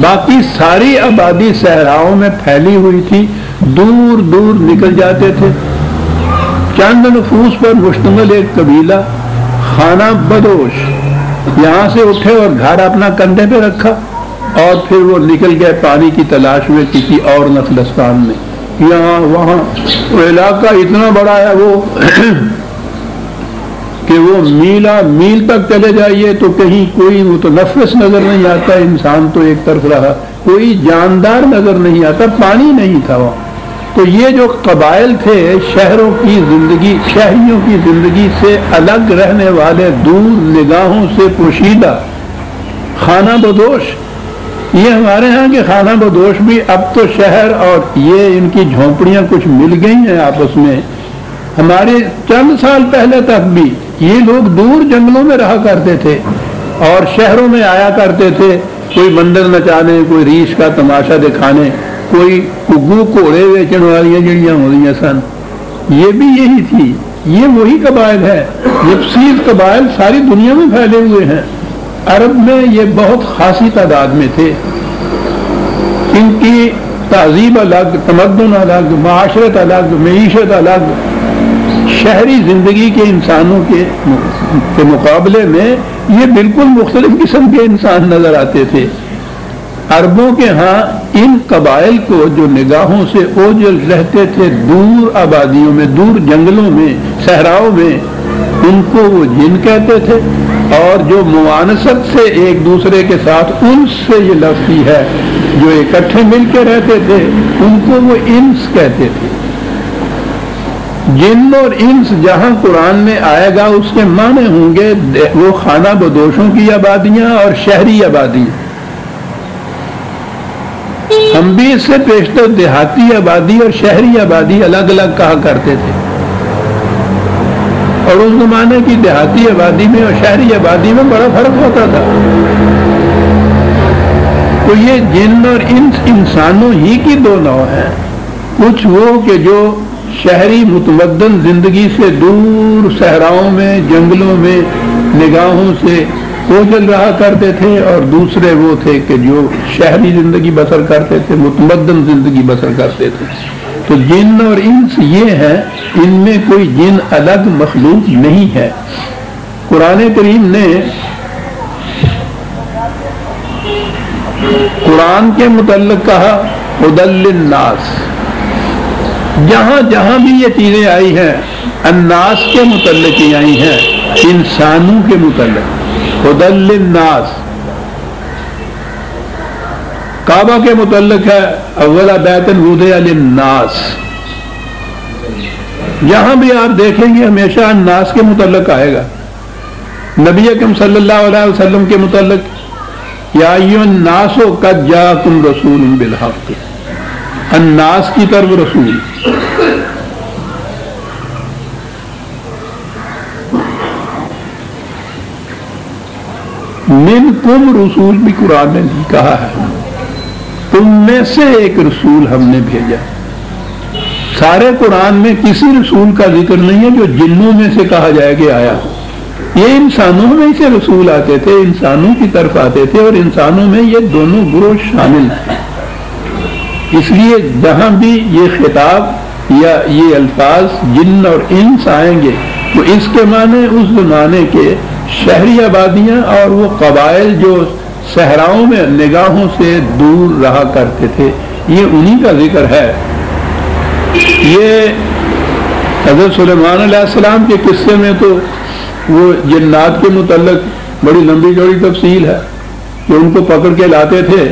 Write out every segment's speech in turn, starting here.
باقی ساری آبادی صحراؤں میں پھیلی ہوئی تھی، دور دور نکل جاتے تھے۔ چند نفوس پر مشتمل ایک قبیلہ خانہ بدوش یہاں سے اٹھے اور گھر اپنا کندھے پہ رکھا اور پھر وہ نکل گئے پانی کی تلاش میں کسی اور نخلستان میں، یہاں وہاں۔ وہ علاقہ اتنا بڑا ہے وہ کہ وہ میل تک چلے جائیے تو کہیں کوئی متنفس نظر نہیں آتا، انسان تو ایک طرف رہا، کوئی جاندار نظر نہیں آتا، پانی نہیں تھا وہاں۔ تو یہ جو قبائل تھے شہریوں کی زندگی سے الگ رہنے والے، دور نگاہوں سے پوشیدہ، خانہ بدوش، یہ ہمارے ہاں کے خانہ بدوش بھی اب تو شہر اور یہ ان کی جھونپڑیاں کچھ مل گئی ہیں آپس میں۔ ہمارے چند سال پہلے تک بھی یہ لوگ دور جنگلوں میں رہا کرتے تھے اور شہروں میں آیا کرتے تھے، کوئی بندر نچانے، کوئی ریچھ کا تماشا دکھانے، کوئی گگو کوڑے بیچن والی جڑیاں ہو رہی سن، یہ بھی یہی تھی۔ یہ وہی قبائل ہے، یبسیز قبائل ساری دنیا میں پھیلے ہوئے ہیں۔ عرب میں یہ بہت خاصی تعداد میں تھے، ان کی تہذیب الگ، تمدن الگ، معاشرت الگ، معیشت الگ، شہری زندگی کے انسانوں کے مقابلے میں یہ بالکل مختلف قسم کے انسان نظر آتے تھے۔ عربوں کے ہاں ان قبائل کو جو نگاہوں سے اوجھل رہتے تھے دور آبادیوں میں، دور جنگلوں میں، صحراؤں میں، ان کو وہ جن کہتے تھے، اور جو موانست سے ایک دوسرے کے ساتھ انس سے یہ لفظ ہے، جو اکٹھے مل کے رہتے تھے، ان کو وہ انس کہتے تھے۔ جن اور انس جہاں قرآن میں آئے گا اس کے معنی ہوں گے وہ خانہ بدوشوں کی آبادیاں اور شہری آبادیاں۔ ہم بھی اس سے پیشتر دیہاتی آبادی اور شہری آبادی الگ الگ کہا کرتے تھے، اور اس زمانے کی دیہاتی آبادی میں اور شہری آبادی میں بڑا فرق ہوتا تھا۔ تو یہ جن اور انس انسانوں ہی کی دو نوع ہیں، کچھ وہ کہ جو شہری متمدن زندگی سے دور صحراؤں میں، جنگلوں میں نگاہوں سے اوجھل رہا کرتے تھے، اور دوسرے وہ تھے کہ جو شہری زندگی بسر کرتے تھے، متمدن زندگی بسر کرتے تھے۔ تو جن اور انس یہ ہیں، ان میں کوئی جن الگ مخلوق نہیں ہے۔ قرآن کریم نے قرآن کے متعلق کہا ہدی للناس، جہاں جہاں بھی یہ چیزیں آئی ہیں الناس کے متعلق ہی آئی ہیں، انسانوں کے متعلق۔ ہدی للناس کعبہ کے متعلق ہے، اول بیت وضع للناس، جہاں بھی آپ دیکھیں گے ہمیشہ الناس کے متعلق آئے گا۔ نبی اکرم صلی اللہ علیہ وسلم کے متعلق یا ایھا الناس قد جاءکم رسول بالحق، الناس کی طرف رسول۔ منکم رسول بھی قرآن نے نہیں کہا ہے، تم میں سے ایک رسول ہم نے بھیجا۔ سارے قرآن میں کسی رسول کا ذکر نہیں ہے جو جنوں میں سے کہا جائے کہ آیا، یہ انسانوں میں سے رسول آتے تھے، انسانوں کی طرف آتے تھے، اور انسانوں میں یہ دونوں گروہ شامل ہیں۔ اس لیے جہاں بھی یہ خطاب یا یہ الفاظ جن اور انس آئیں گے تو اس کے معنی اس زمانے کے شہری آبادیاں اور وہ قبائل جو صحراؤں میں نگاہوں سے دور رہا کرتے تھے، یہ انہی کا ذکر ہے۔ یہ حضرت سلیمان علیہ السلام کے قصے میں تو وہ جنات کے متعلق بڑی لمبی چوڑی تفصیل ہے کہ ان کو پکڑ کے لاتے تھے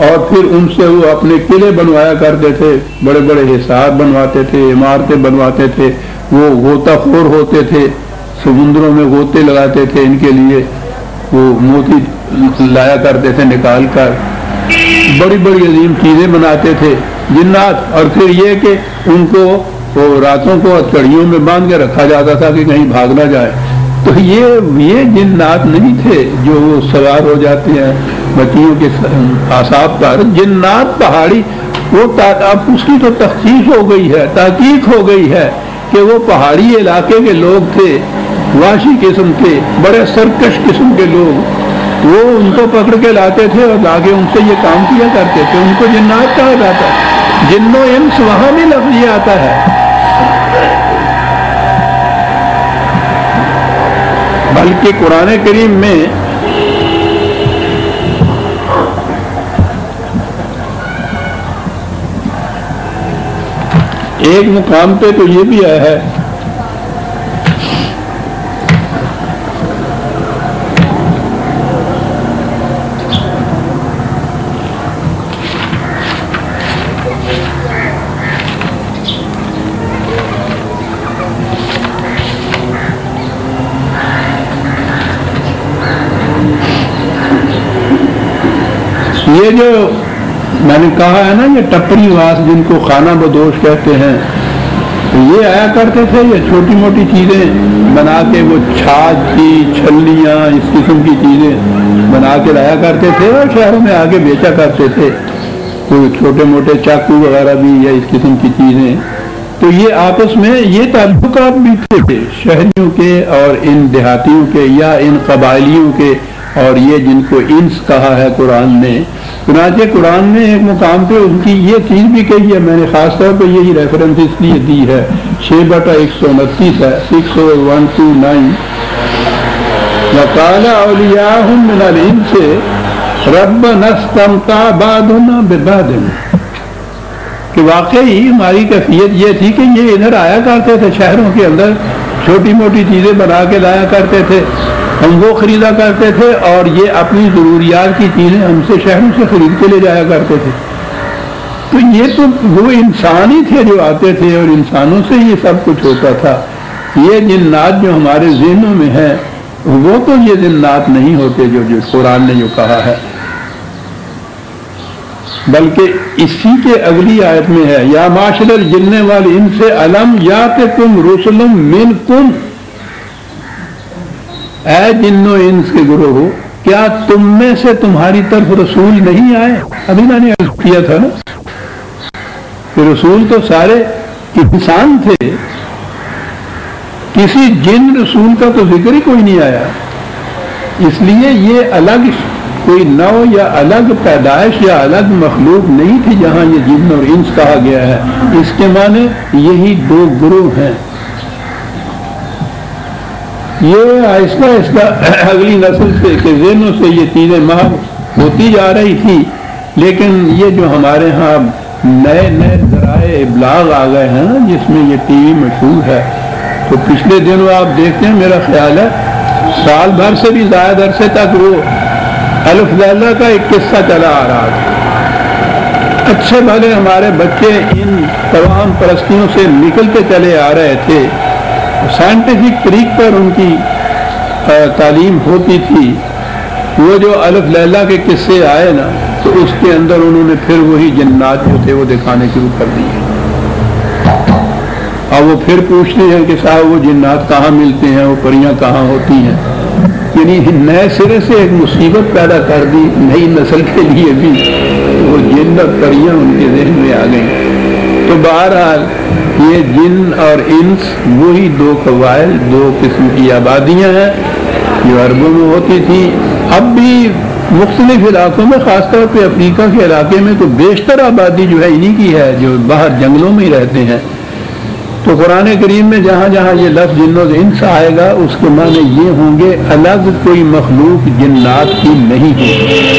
اور پھر ان سے وہ اپنے قلعے بنوایا کرتے تھے، بڑے بڑے حصار بنواتے تھے، عمارتیں بنواتے تھے، وہ غوطہ خور ہوتے تھے، سمندروں میں غوطے لگاتے تھے، ان کے لیے وہ موتی لایا کرتے تھے نکال کر، بڑی بڑی عظیم چیزیں بناتے تھے جنات، اور پھر یہ کہ ان کو وہ راتوں کو ہتھکڑیوں میں باندھ کے رکھا جاتا تھا کہ کہیں بھاگ نہ جائے۔ تو یہ جنات نہیں تھے جو وہ سوار ہو جاتے ہیں بچیوں کے اعصاب پر۔ جنات پہاڑی، وہ اب اس کی تو تخصیص ہو گئی ہے، تحقیق ہو گئی ہے کہ وہ پہاڑی علاقے کے لوگ تھے، وحشی قسم کے، بڑے سرکش قسم کے لوگ، وہ ان کو پکڑ کے لاتے تھے اور لا کے ان سے یہ کام کیا کرتے تھے. ان کو جنات کہا جاتا ہے. جن و انس وہاں بھی لفظ یہ آتا ہے. بلکہ قرآن کریم میں ایک مقام پہ تو یہ بھی آیا ہے یہ جو میں نے کہا ہے نا یہ ٹپری واس جن کو خانہ بدوش کہتے ہیں یہ آیا کرتے تھے. یہ چھوٹی موٹی چیزیں بنا کے وہ چھاچ کی چھلیاں اس قسم کی چیزیں بنا کے لایا کرتے تھے اور شہروں میں آگے بیچا کرتے تھے. کوئی چھوٹے موٹے چاقو وغیرہ بھی یا اس قسم کی چیزیں. تو یہ آپس میں یہ تعلقات بھی تھے شہریوں کے اور ان دیہاتیوں کے یا ان قبائلیوں کے. اور یہ جن کو انس کہا ہے قرآن نے. چنانچہ قرآن نے ایک مقام پہ ان کی یہ چیز بھی کہی ہے. میں نے خاص طور پہ یہی ریفرنس اس لیے دی ہے 6/129 ہے 6:129. وَقَالَ أَوْلِيَاؤُهُم مِّنَ الْإِنسِ رَبَّنَا اسْتَمْتَعَ بَعْضُنَا بِبَعْضٍ کہ واقعی ہماری کیفیت یہ تھی کہ یہ ادھر آیا کرتے تھے شہروں کے اندر چھوٹی موٹی چیزیں بنا کے لایا کرتے تھے. ہم وہ خریدا کرتے تھے اور یہ اپنی ضروریات کی چیزیں ہم سے شہروں سے خرید کے لے جایا کرتے تھے. تو یہ تو وہ انسان ہی تھے جو آتے تھے اور انسانوں سے یہ سب کچھ ہوتا تھا. یہ جنات جو ہمارے ذہنوں میں ہیں وہ تو یہ جنات نہیں ہوتے جو قرآن نے جو کہا ہے. بلکہ اسی کے اگلی آیت میں ہے یا معاشر الجن والانس الم یاتکم رسل منکم اے جن و انس کے گروہ ہو کیا تم میں سے تمہاری طرف رسول نہیں آئے. ابھی میں نے عرض کیا تھا نا کہ رسول تو سارے انسان تھے. کسی جن رسول کا تو ذکر ہی کوئی نہیں آیا. اس لیے یہ الگ کوئی نو یا الگ پیدائش یا الگ مخلوق نہیں تھی جہاں یہ جن اور انس کہا گیا ہے. اس کے معنی یہی دو گروہ ہیں. یہ آہستہ آہستہ اگلی نسل سے کہ ذہنوں سے یہ چیزیں محو ہوتی جا رہی تھی. لیکن یہ جو ہمارے ہاں نئے نئے ذرائع ابلاغ آ گئے ہیں جس میں یہ ٹی وی مشہور ہے تو پچھلے دنوں آپ دیکھتے ہیں میرا خیال ہے سال بھر سے بھی زائد عرصے تک وہ الف لیلہ کا ایک قصہ چلا آ رہا تھا. اچھے بھلے ہمارے بچے ان تمام پرستیوں سے نکلتے چلے آ رہے تھے. سائنٹیفک طریق پر ان کی تعلیم ہوتی تھی. وہ جو الف لیلہ کے قصے آئے نا تو اس کے اندر انہوں نے پھر وہی جنات جو تھے وہ دکھانے شروع کر دیے. اور وہ پھر پوچھتے ہیں کہ صاحب وہ جنات کہاں ملتے ہیں, وہ پریاں کہاں ہوتی ہیں. یعنی نئے سرے سے ایک مصیبت پیدا کر دی نئی نسل کے لیے بھی. وہ جن اور پریاں ان کے ذہن میں آ گئیں. تو بہرحال یہ جن اور انس وہی دو قبائل دو قسم کی آبادیاں ہیں جو عربوں میں ہوتی تھی. اب بھی مختلف علاقوں میں خاص طور پہ افریقہ کے علاقے میں تو بیشتر آبادی جو ہے انہی کی ہے جو باہر جنگلوں میں ہی رہتے ہیں. تو قرآن کریم میں جہاں جہاں یہ لفظ جن و انس آئے گا اس کے معنی یہ ہوں گے الگ کوئی مخلوق جنات کی نہیں ہوگی.